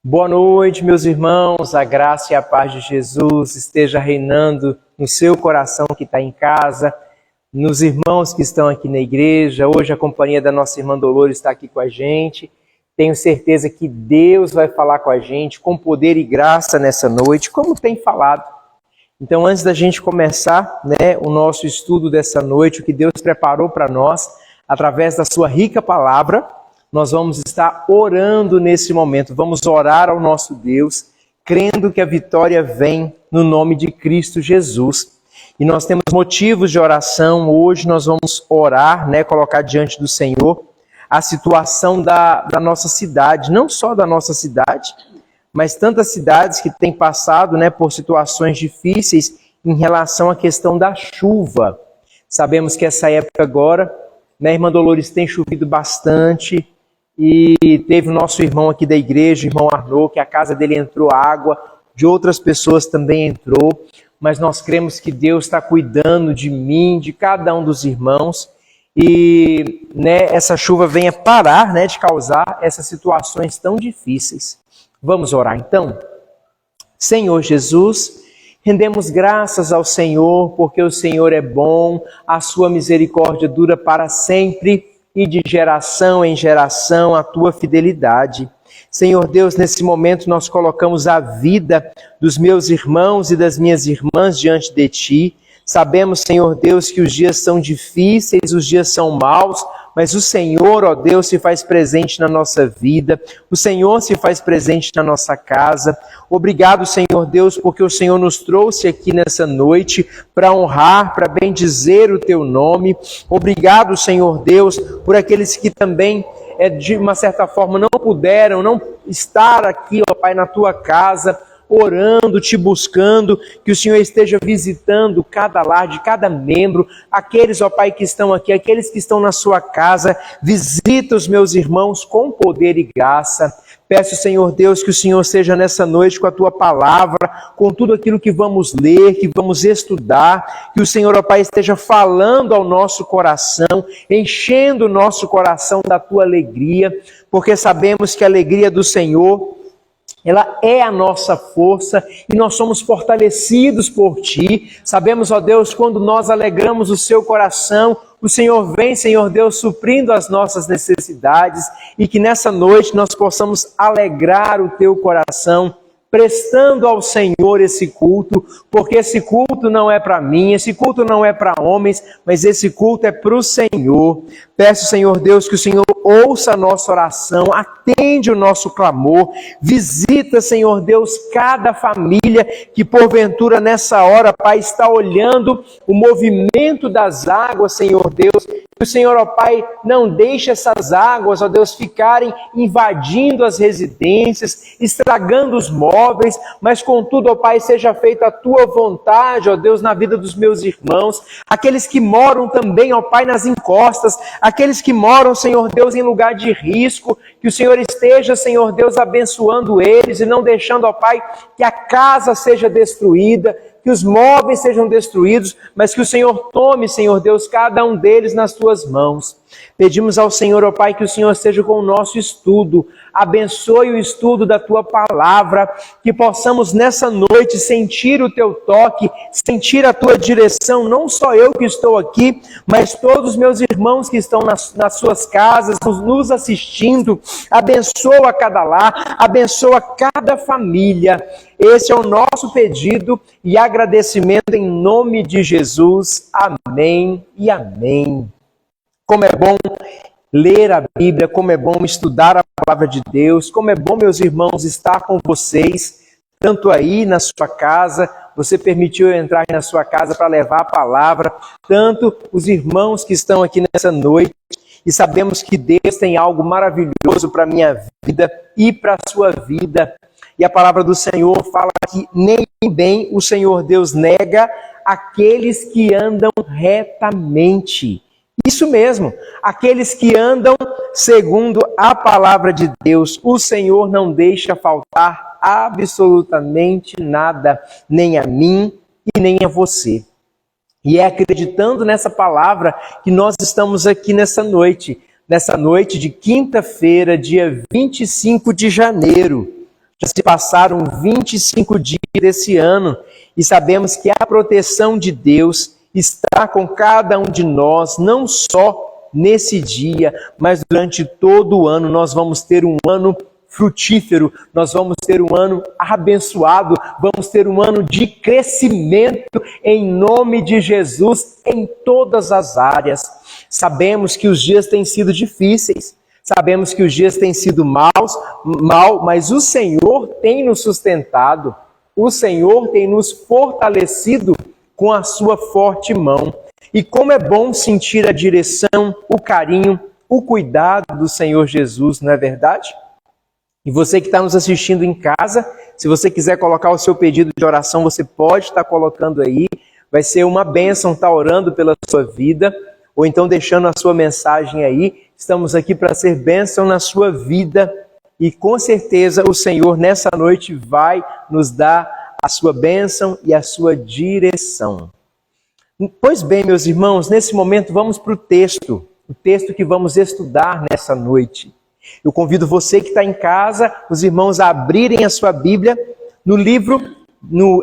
Boa noite, meus irmãos. A graça e a paz de Jesus esteja reinando no seu coração que está em casa, nos irmãos que estão aqui na igreja. Hoje a companhia da nossa irmã Dolores está aqui com a gente. Tenho certeza que Deus vai falar com a gente com poder e graça nessa noite, como tem falado. Então, antes da gente começar, o nosso estudo dessa noite, o que Deus preparou para nós, através da sua rica palavra, nós vamos estar orando nesse momento. Vamos orar ao nosso Deus, crendo que a vitória vem no nome de Cristo Jesus. E nós temos motivos de oração. Hoje nós vamos orar, colocar diante do Senhor a situação da nossa cidade, não só da nossa cidade, mas tantas cidades que têm passado por situações difíceis em relação à questão da chuva. Sabemos que essa época agora, irmã Dolores, tem chovido bastante, e teve o nosso irmão aqui da igreja, o irmão Arnaud, que a casa dele entrou água, de outras pessoas também entrou, mas nós cremos que Deus está cuidando de mim, de cada um dos irmãos, e essa chuva venha parar de causar essas situações tão difíceis. Vamos orar então? Senhor Jesus, rendemos graças ao Senhor, porque o Senhor é bom, a sua misericórdia dura para sempre, e de geração em geração a tua fidelidade. Senhor Deus, nesse momento nós colocamos a vida dos meus irmãos e das minhas irmãs diante de ti. Sabemos, Senhor Deus, que os dias são difíceis, os dias são maus, mas o Senhor, ó Deus, se faz presente na nossa vida, o Senhor se faz presente na nossa casa. Obrigado, Senhor Deus, porque o Senhor nos trouxe aqui nessa noite para honrar, para bendizer o teu nome. Obrigado, Senhor Deus, por aqueles que também, de uma certa forma, não puderam estar aqui, ó Pai, na tua casa, orando, te buscando, que o Senhor esteja visitando cada lar, de cada membro, aqueles, ó Pai, que estão aqui, aqueles que estão na sua casa, visita os meus irmãos com poder e graça. Peço, Senhor Deus, que o Senhor seja nessa noite com a tua palavra, com tudo aquilo que vamos ler, que vamos estudar, que o Senhor, ó Pai, esteja falando ao nosso coração, enchendo o nosso coração da tua alegria, porque sabemos que a alegria do Senhor, ela é a nossa força e nós somos fortalecidos por ti. Sabemos, ó Deus, quando nós alegramos o seu coração, o Senhor vem, Senhor Deus, suprindo as nossas necessidades, e que nessa noite nós possamos alegrar o teu coração, prestando ao Senhor esse culto, porque esse culto não é para mim, esse culto não é para homens, mas esse culto é para o Senhor. Peço, Senhor Deus, que o Senhor ouça a nossa oração, atende o nosso clamor, visita, Senhor Deus, cada família que porventura nessa hora, Pai, está olhando o movimento das águas, Senhor Deus. Que o Senhor, ó Pai, não deixe essas águas, ó Deus, ficarem invadindo as residências, estragando os móveis, mas contudo, ó Pai, seja feita a tua vontade, ó Deus, na vida dos meus irmãos, aqueles que moram também, ó Pai, nas encostas, aqueles que moram, Senhor Deus, em lugar de risco, que o Senhor esteja, Senhor Deus, abençoando eles e não deixando, ó Pai, que a casa seja destruída, que os móveis sejam destruídos, mas que o Senhor tome, Senhor Deus, cada um deles nas tuas mãos. Pedimos ao Senhor, ó Pai, que o Senhor esteja com o nosso estudo, abençoe o estudo da tua palavra, que possamos nessa noite sentir o teu toque, sentir a tua direção, não só eu que estou aqui, mas todos os meus irmãos que estão nas suas casas, nos assistindo. Abençoa cada lar, abençoa cada família. Esse é o nosso pedido e agradecimento em nome de Jesus. Amém e amém. Como é bom ler a Bíblia, como é bom estudar a palavra de Deus, como é bom, meus irmãos, estar com vocês, tanto aí na sua casa, você permitiu eu entrar na sua casa para levar a palavra, tanto os irmãos que estão aqui nessa noite, e sabemos que Deus tem algo maravilhoso para a minha vida e para a sua vida. E a palavra do Senhor fala que nem bem o Senhor Deus nega aqueles que andam retamente. Isso mesmo, aqueles que andam segundo a palavra de Deus, o Senhor não deixa faltar absolutamente nada, nem a mim e nem a você. E é acreditando nessa palavra que nós estamos aqui nessa noite de quinta-feira, dia 25 de janeiro. Já se passaram 25 dias desse ano e sabemos que a proteção de Deus está com cada um de nós, não só nesse dia, mas durante todo o ano. Nós vamos ter um ano frutífero, nós vamos ter um ano abençoado, vamos ter um ano de crescimento em nome de Jesus em todas as áreas. Sabemos que os dias têm sido difíceis, sabemos que os dias têm sido maus, mas o Senhor tem nos sustentado, o Senhor tem nos fortalecido com a sua forte mão. E como é bom sentir a direção, o carinho, o cuidado do Senhor Jesus, não é verdade? E você que está nos assistindo em casa, se você quiser colocar o seu pedido de oração, você pode estar colocando aí. Vai ser uma bênção estar orando pela sua vida, ou então deixando a sua mensagem aí. Estamos aqui para ser bênção na sua vida e com certeza o Senhor nessa noite vai nos dar a sua bênção e a sua direção. Pois bem, meus irmãos, nesse momento vamos para o texto que vamos estudar nessa noite. Eu convido você que está em casa, os irmãos, a abrirem a sua Bíblia no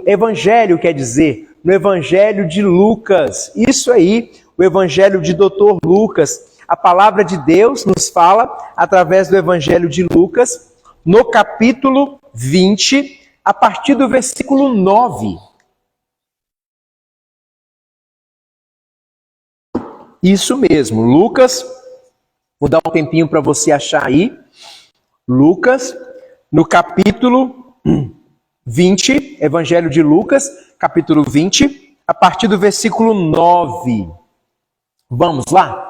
Evangelho, no Evangelho de Lucas. Isso aí, o Evangelho de Dr. Lucas. A palavra de Deus nos fala, através do Evangelho de Lucas, no capítulo 20, a partir do versículo 9. Isso mesmo, Lucas, vou dar um tempinho para você achar aí. Lucas, no capítulo 20, Evangelho de Lucas, capítulo 20, a partir do versículo 9. Vamos lá?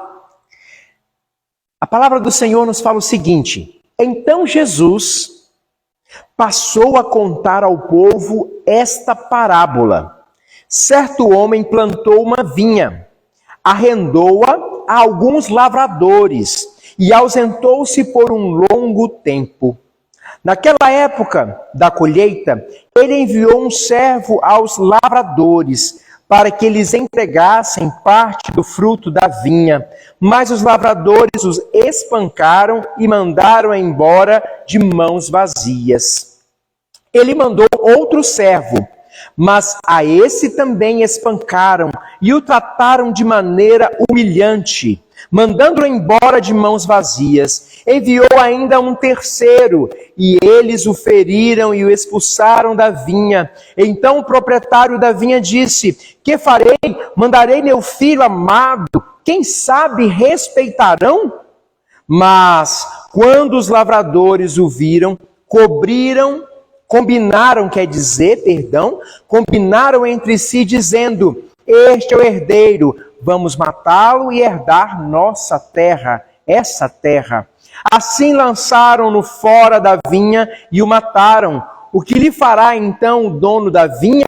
A palavra do Senhor nos fala o seguinte: então Jesus passou a contar ao povo esta parábola. Certo homem plantou uma vinha, arrendou-a a alguns lavradores e ausentou-se por um longo tempo. Naquela época da colheita, ele enviou um servo aos lavradores para que eles entregassem parte do fruto da vinha. Mas os lavradores os espancaram e mandaram embora de mãos vazias. Ele mandou outro servo, mas a esse também espancaram e o trataram de maneira humilhante, mandando-o embora de mãos vazias. Enviou ainda um terceiro, e eles o feriram e o expulsaram da vinha. Então o proprietário da vinha disse: que farei? Mandarei meu filho amado, quem sabe respeitarão? Mas quando os lavradores o viram, combinaram entre si, dizendo: este é o herdeiro, vamos matá-lo e herdar nossa terra, essa terra. Assim lançaram-no fora da vinha e o mataram. O que lhe fará então o dono da vinha?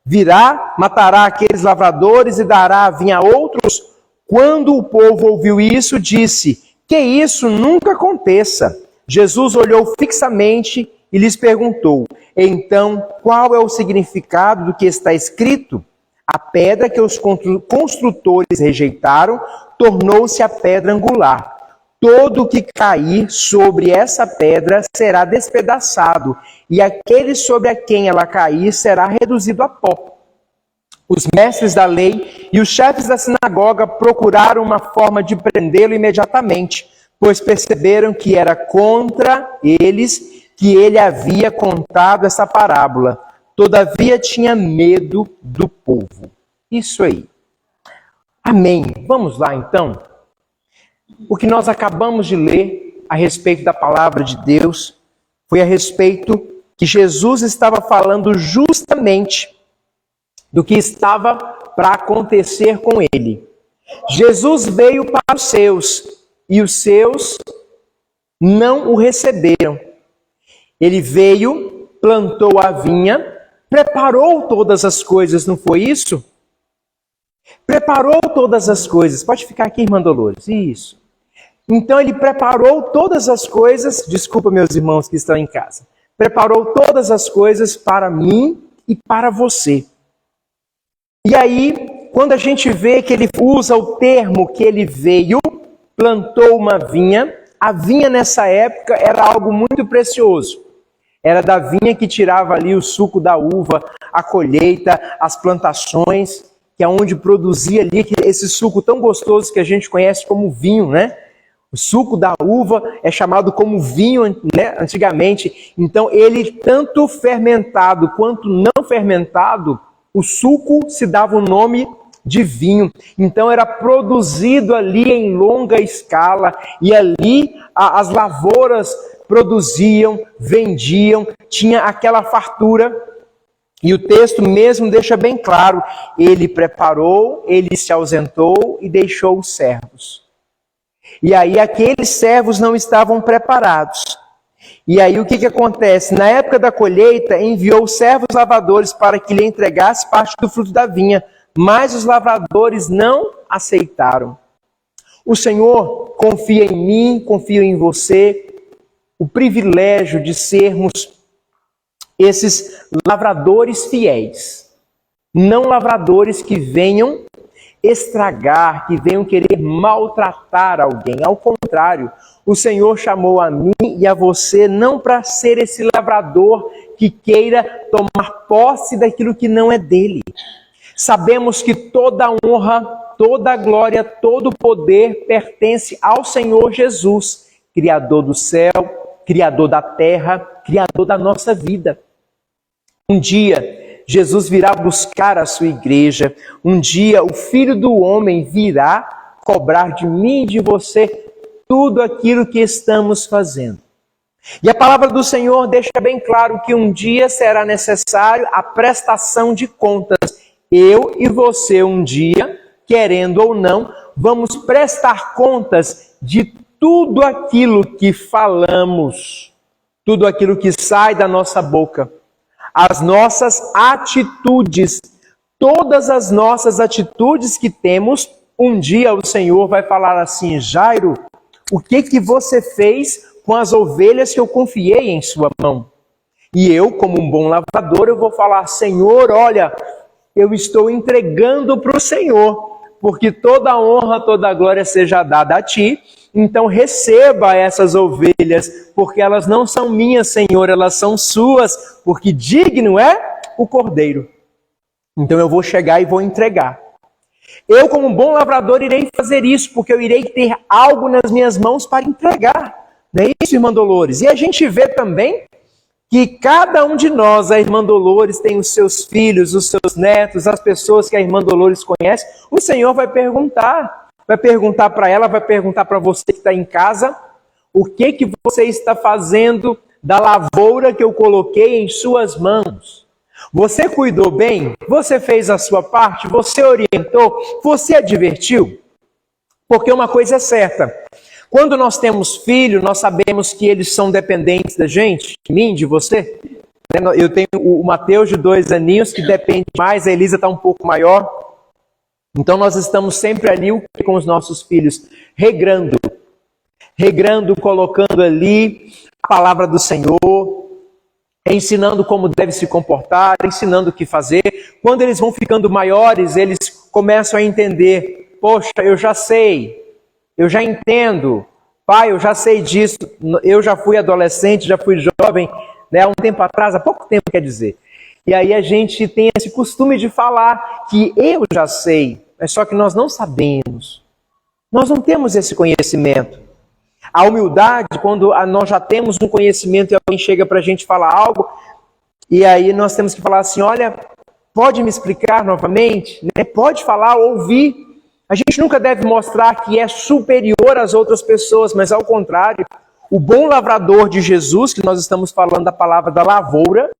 Virá, matará aqueles lavradores e dará a vinha a outros? Quando o povo ouviu isso, disse: que isso nunca aconteça. Jesus olhou fixamente e lhes perguntou: então, qual é o significado do que está escrito? A pedra que os construtores rejeitaram tornou-se a pedra angular. Todo o que cair sobre essa pedra será despedaçado, e aquele sobre a quem ela cair será reduzido a pó. Os mestres da lei e os chefes da sinagoga procuraram uma forma de prendê-lo imediatamente, pois perceberam que era contra eles que ele havia contado essa parábola. Todavia tinha medo do povo. Isso aí. Amém. Vamos lá então. O que nós acabamos de ler a respeito da palavra de Deus foi a respeito que Jesus estava falando justamente do que estava para acontecer com ele. Jesus veio para os seus e os seus não o receberam. Ele veio, plantou a vinha, preparou todas as coisas, não foi isso? Preparou todas as coisas. Pode ficar aqui, irmã Dolores. Isso. Então ele preparou todas as coisas, desculpa meus irmãos que estão em casa, preparou todas as coisas para mim e para você. E aí, quando a gente vê que ele usa o termo que ele veio, plantou uma vinha, a vinha nessa época era algo muito precioso. Era da vinha que tirava ali o suco da uva, a colheita, as plantações, que é onde produzia ali esse suco tão gostoso que a gente conhece como vinho, né? O suco da uva é chamado como vinho, né, antigamente. Então, ele, tanto fermentado quanto não fermentado, o suco se dava o nome de vinho. Então, era produzido ali em longa escala. E ali as lavouras produziam, vendiam, tinha aquela fartura. E o texto mesmo deixa bem claro, ele preparou, ele se ausentou e deixou os servos. E aí aqueles servos não estavam preparados. E aí o que acontece? Na época da colheita, enviou os servos lavradores para que lhe entregasse parte do fruto da vinha, mas os lavradores não aceitaram. O Senhor confia em mim, confia em você, o privilégio de sermos esses lavradores fiéis, não lavradores que venham estragar, que venham querer maltratar alguém. Ao contrário, o Senhor chamou a mim e a você não para ser esse lavrador que queira tomar posse daquilo que não é dele. Sabemos que toda honra, toda glória, todo poder pertence ao Senhor Jesus, Criador do céu, Criador da terra, Criador da nossa vida. Um dia, Jesus virá buscar a sua igreja. Um dia, o Filho do Homem virá cobrar de mim e de você tudo aquilo que estamos fazendo. E a palavra do Senhor deixa bem claro que um dia será necessário a prestação de contas. Eu e você, um dia, querendo ou não, vamos prestar contas de tudo aquilo que falamos, tudo aquilo que sai da nossa boca. As nossas atitudes, todas as nossas atitudes que temos, um dia o Senhor vai falar assim: Jairo, o que você fez com as ovelhas que eu confiei em sua mão? E eu, como um bom lavrador, eu vou falar: Senhor, olha, eu estou entregando para o Senhor, porque toda a honra, toda a glória seja dada a Ti. Então receba essas ovelhas, porque elas não são minhas, Senhor, elas são suas, porque digno é o Cordeiro. Então eu vou chegar e vou entregar. Eu, como um bom lavrador, irei fazer isso, porque eu irei ter algo nas minhas mãos para entregar. Não é isso, irmã Dolores? E a gente vê também que cada um de nós, a irmã Dolores, tem os seus filhos, os seus netos, as pessoas que a irmã Dolores conhece. O Senhor vai perguntar para ela, vai perguntar para você que está em casa, o que você está fazendo da lavoura que eu coloquei em suas mãos? Você cuidou bem? Você fez a sua parte? Você orientou? Você advertiu? Porque uma coisa é certa, quando nós temos filho, nós sabemos que eles são dependentes da gente, de mim, de você. Eu tenho o Mateus de 2 aninhos, que depende mais, a Elisa está um pouco maior. Então nós estamos sempre ali com os nossos filhos, regrando, colocando ali a palavra do Senhor, ensinando como deve se comportar, ensinando o que fazer. Quando eles vão ficando maiores, eles começam a entender: poxa, eu já sei, eu já entendo, pai, eu já sei disso, eu já fui adolescente, já fui jovem, né, há um tempo atrás, há pouco tempo quer dizer. E aí a gente tem esse costume de falar que eu já sei, mas só que nós não sabemos. Nós não temos esse conhecimento. A humildade, quando nós já temos um conhecimento e alguém chega para a gente falar algo, e aí nós temos que falar assim: olha, pode me explicar novamente? Né? Pode falar, ouvir. A gente nunca deve mostrar que é superior às outras pessoas, mas ao contrário, o bom lavrador de Jesus, que nós estamos falando da palavra da lavoura,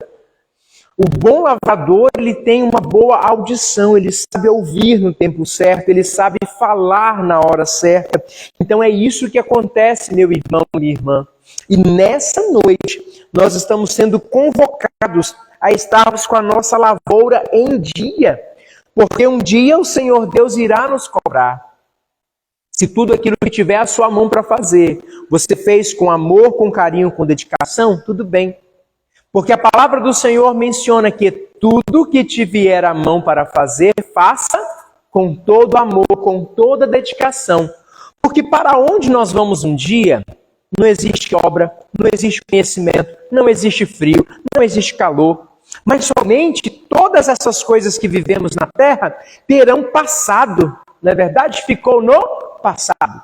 o bom lavrador, ele tem uma boa audição, ele sabe ouvir no tempo certo, ele sabe falar na hora certa. Então é isso que acontece, meu irmão e minha irmã. E nessa noite, nós estamos sendo convocados a estarmos com a nossa lavoura em dia. Porque um dia o Senhor Deus irá nos cobrar. Se tudo aquilo que tiver à sua mão para fazer, você fez com amor, com carinho, com dedicação, tudo bem. Porque a palavra do Senhor menciona que tudo que te vier à mão para fazer, faça com todo amor, com toda dedicação. Porque para onde nós vamos um dia, não existe obra, não existe conhecimento, não existe frio, não existe calor. Mas somente todas essas coisas que vivemos na terra terão passado. Na verdade, ficou no passado.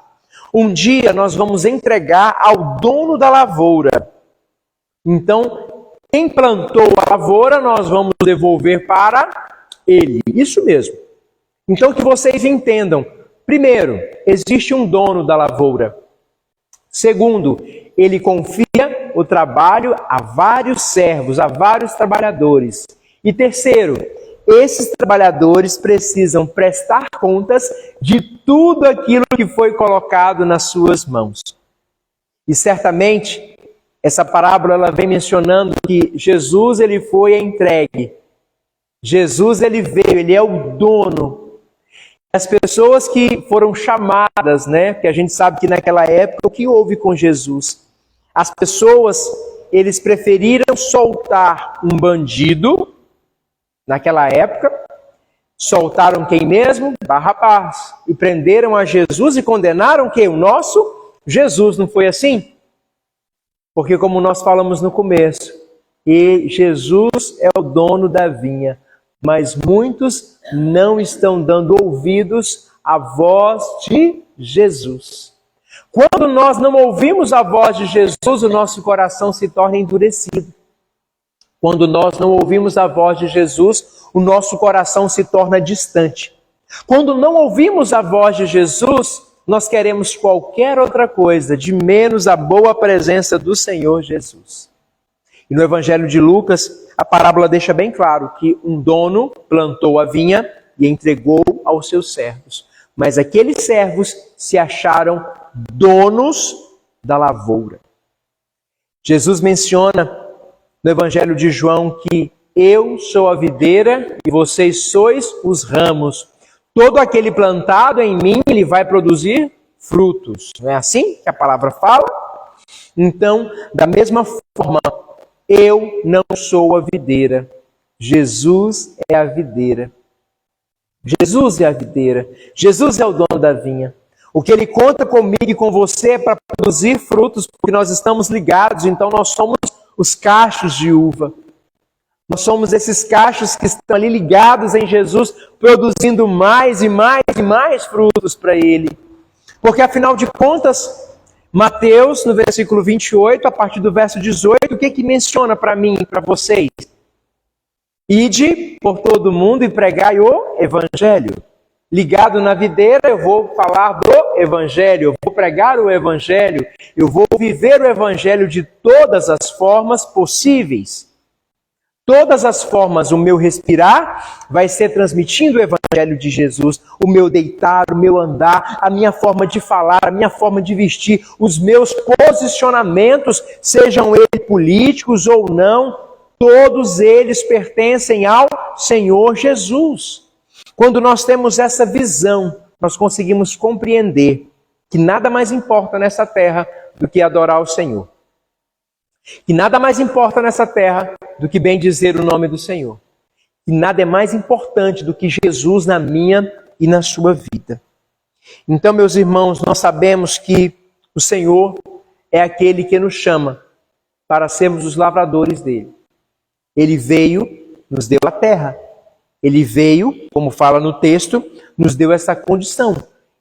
Um dia nós vamos entregar ao dono da lavoura. Então, quem plantou a lavoura, nós vamos devolver para ele. Isso mesmo. Então, que vocês entendam. Primeiro, existe um dono da lavoura. Segundo, ele confia o trabalho a vários servos, a vários trabalhadores. E terceiro, esses trabalhadores precisam prestar contas de tudo aquilo que foi colocado nas suas mãos. E certamente, essa parábola ela vem mencionando que Jesus ele foi entregue. Jesus ele veio, ele é o dono. As pessoas que foram chamadas, né? Porque a gente sabe que naquela época o que houve com Jesus? As pessoas, eles preferiram soltar um bandido, naquela época, soltaram quem mesmo? Barrabás. E prenderam a Jesus e condenaram quem? O nosso Jesus, não foi assim? Porque como nós falamos no começo, e Jesus é o dono da vinha, mas muitos não estão dando ouvidos à voz de Jesus. Quando nós não ouvimos a voz de Jesus, o nosso coração se torna endurecido. Quando nós não ouvimos a voz de Jesus, o nosso coração se torna distante. Quando não ouvimos a voz de Jesus, nós queremos qualquer outra coisa, de menos a boa presença do Senhor Jesus. E no Evangelho de Lucas, a parábola deixa bem claro que um dono plantou a vinha e entregou aos seus servos. Mas aqueles servos se acharam donos da lavoura. Jesus menciona no Evangelho de João que eu sou a videira e vocês sois os ramos. Todo aquele plantado em mim, ele vai produzir frutos. Não é assim que a palavra fala? Então, da mesma forma, eu não sou a videira. Jesus é a videira. Jesus é a videira. Jesus é o dono da vinha. O que ele conta comigo e com você é para produzir frutos, porque nós estamos ligados, então nós somos os cachos de uva. Nós somos esses cachos que estão ali ligados em Jesus, produzindo mais e mais e mais frutos para ele. Porque afinal de contas, Mateus, no versículo 28, a partir do verso 18, o que menciona para mim e para vocês? Ide por todo mundo e pregai o Evangelho. Ligado na videira, eu vou falar do Evangelho, eu vou pregar o Evangelho, eu vou viver o Evangelho de todas as formas possíveis. Todas as formas, o meu respirar vai ser transmitindo o Evangelho de Jesus, o meu deitar, o meu andar, a minha forma de falar, a minha forma de vestir, os meus posicionamentos, sejam eles políticos ou não, todos eles pertencem ao Senhor Jesus. Quando nós temos essa visão, nós conseguimos compreender que nada mais importa nessa terra do que adorar o Senhor. Que nada mais importa nessa terra do que bem dizer o nome do Senhor. Que nada é mais importante do que Jesus na minha e na sua vida. Então, meus irmãos, nós sabemos que o Senhor é aquele que nos chama para sermos os lavradores dele. Ele veio, nos deu a terra. Ele veio, como fala no texto, nos deu essa condição.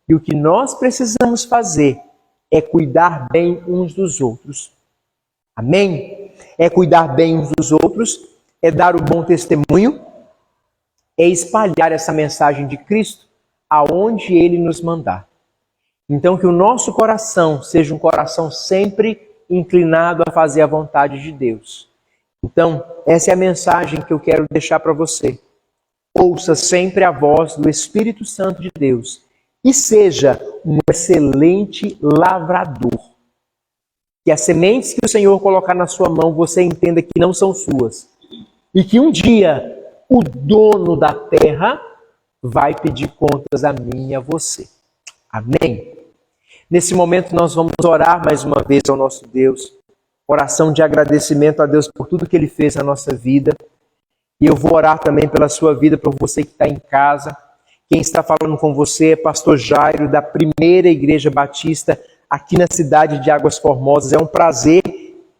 E o que nós precisamos fazer é cuidar bem uns dos outros. Amém? É cuidar bem uns dos outros, é dar o bom testemunho, é espalhar essa mensagem de Cristo aonde Ele nos mandar. Então que o nosso coração seja um coração sempre inclinado a fazer a vontade de Deus. Então, essa é a mensagem que eu quero deixar para você. Ouça sempre a voz do Espírito Santo de Deus e seja um excelente lavrador. Que as sementes que o Senhor colocar na sua mão, você entenda que não são suas. E que um dia o dono da terra vai pedir contas a mim e a você. Amém? Nesse momento nós vamos orar mais uma vez ao nosso Deus. Oração de agradecimento a Deus por tudo que Ele fez na nossa vida. E eu vou orar também pela sua vida, por você que está em casa. Quem está falando com você é pastor Jairo, da Primeira Igreja Batista, aqui na cidade de Águas Formosas. É um prazer,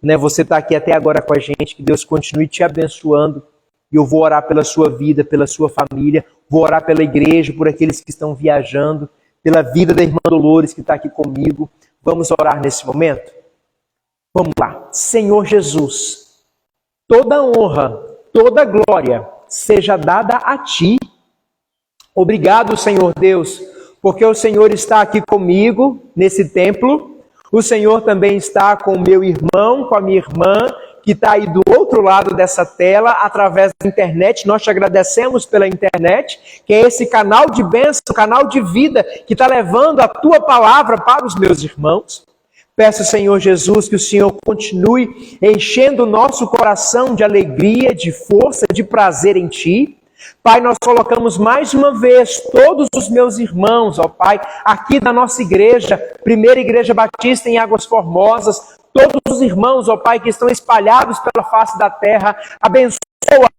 né, você estar aqui até agora com a gente, que Deus continue te abençoando. E eu vou orar pela sua vida, pela sua família, vou orar pela igreja, por aqueles que estão viajando, pela vida da irmã Dolores que está aqui comigo. Vamos orar nesse momento? Vamos lá. Senhor Jesus, toda honra, toda glória seja dada a Ti. Obrigado, Senhor Deus, porque o Senhor está aqui comigo nesse templo. O Senhor também está com o meu irmão, com a minha irmã, que está aí do outro lado dessa tela, através da internet. Nós te agradecemos pela internet, que é esse canal de bênção, canal de vida, que está levando a Tua palavra para os meus irmãos. Peço, Senhor Jesus, que o Senhor continue enchendo o nosso coração de alegria, de força, de prazer em Ti. Pai, nós colocamos mais uma vez todos os meus irmãos, ó Pai, aqui da nossa igreja, Primeira Igreja Batista em Águas Formosas, todos os irmãos, ó Pai, que estão espalhados pela face da terra, abençoa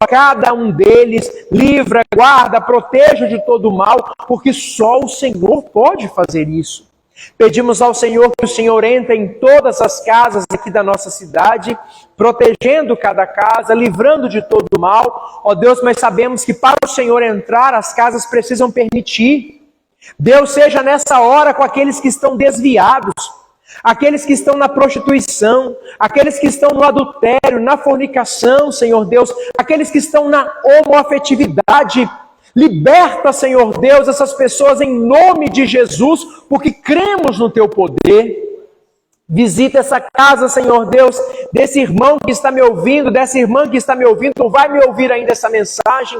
cada um deles, livra, guarda, proteja de todo o mal, porque só o Senhor pode fazer isso. Pedimos ao Senhor que o Senhor entre em todas as casas aqui da nossa cidade, protegendo cada casa, livrando de todo o mal. Ó Deus, mas sabemos que para o Senhor entrar, as casas precisam permitir. Deus, seja nessa hora com aqueles que estão desviados, aqueles que estão na prostituição, aqueles que estão no adultério, na fornicação, Senhor Deus, aqueles que estão na homoafetividade. Liberta, Senhor Deus, essas pessoas em nome de Jesus, porque cremos no Teu poder. Visita essa casa, Senhor Deus, desse irmão que está me ouvindo, dessa irmã que está me ouvindo, ou vai me ouvir ainda essa mensagem.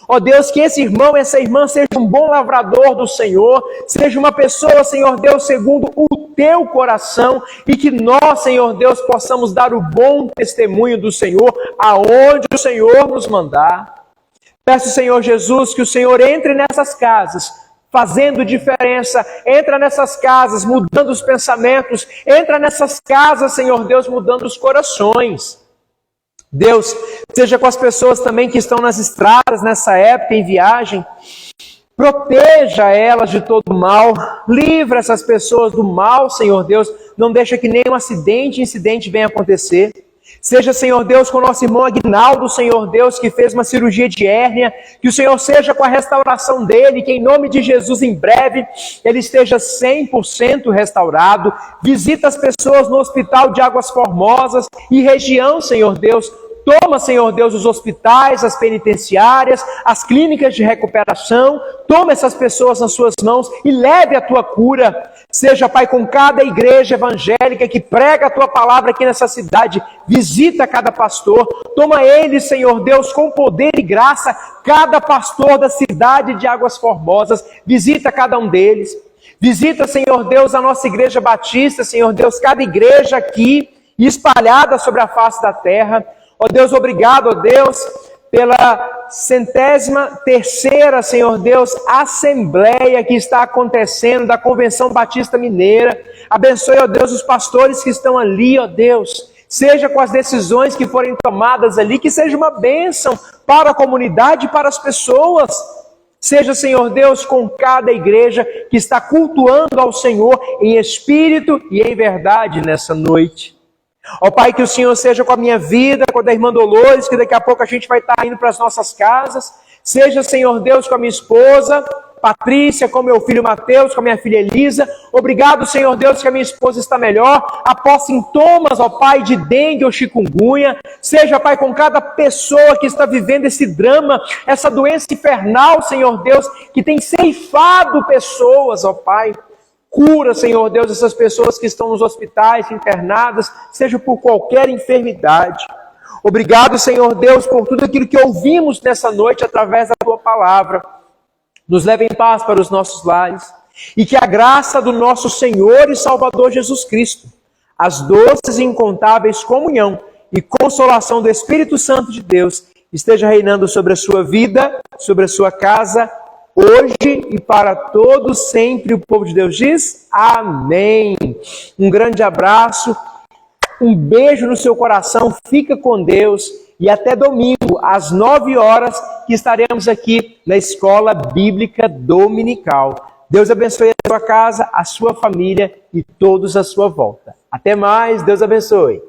Ó Deus, que esse irmão, essa irmã seja um bom lavrador do Senhor, seja uma pessoa, Senhor Deus, segundo o Teu coração, e que nós, Senhor Deus, possamos dar o bom testemunho do Senhor, aonde o Senhor nos mandar. Peço, Senhor Jesus, que o Senhor entre nessas casas, fazendo diferença. Entra nessas casas, mudando os pensamentos. Entra nessas casas, Senhor Deus, mudando os corações. Deus, seja com as pessoas também que estão nas estradas nessa época, em viagem. Proteja elas de todo mal. Livra essas pessoas do mal, Senhor Deus. Não deixa que nenhum incidente venha acontecer. Seja, Senhor Deus, com o nosso irmão Aguinaldo, Senhor Deus, que fez uma cirurgia de hérnia, que o Senhor seja com a restauração dele, que em nome de Jesus, em breve, ele esteja 100% restaurado. Visita as pessoas no Hospital de Águas Formosas e região, Senhor Deus. Toma, Senhor Deus, os hospitais, as penitenciárias, as clínicas de recuperação. Toma essas pessoas nas suas mãos e leve a Tua cura. Seja, Pai, com cada igreja evangélica que prega a Tua palavra aqui nessa cidade. Visita cada pastor. Toma eles, Senhor Deus, com poder e graça. Cada pastor da cidade de Águas Formosas. Visita cada um deles. Visita, Senhor Deus, a nossa igreja batista. Senhor Deus, cada igreja aqui espalhada sobre a face da terra. Ó Deus, obrigado, ó Deus, pela 103ª, Senhor Deus, Assembleia que está acontecendo da Convenção Batista Mineira. Abençoe, ó Deus, os pastores que estão ali, ó Deus. Seja com as decisões que forem tomadas ali, que seja uma bênção para a comunidade e para as pessoas. Seja, Senhor Deus, com cada igreja que está cultuando ao Senhor em espírito e em verdade nessa noite. Ó Pai, que o Senhor seja com a minha vida, com a da irmã Dolores, que daqui a pouco a gente vai estar indo para as nossas casas. Seja, Senhor Deus, com a minha esposa Patrícia, com meu filho Mateus, com a minha filha Elisa. Obrigado, Senhor Deus, que a minha esposa está melhor. Após sintomas, ó Pai, de dengue ou chikungunya. Seja, Pai, com cada pessoa que está vivendo esse drama, essa doença infernal, Senhor Deus, que tem ceifado pessoas, ó Pai. Cura, Senhor Deus, essas pessoas que estão nos hospitais, internadas, seja por qualquer enfermidade. Obrigado, Senhor Deus, por tudo aquilo que ouvimos nessa noite através da Tua palavra. Nos leve em paz para os nossos lares. E que a graça do nosso Senhor e Salvador Jesus Cristo, as doces e incontáveis comunhão e consolação do Espírito Santo de Deus esteja reinando sobre a sua vida, sobre a sua casa, hoje e para todos sempre. O povo de Deus diz amém. Um grande abraço, um beijo no seu coração, fica com Deus e até domingo às 9 horas que estaremos aqui na Escola Bíblica Dominical. Deus abençoe a sua casa, a sua família e todos à sua volta. Até mais, Deus abençoe.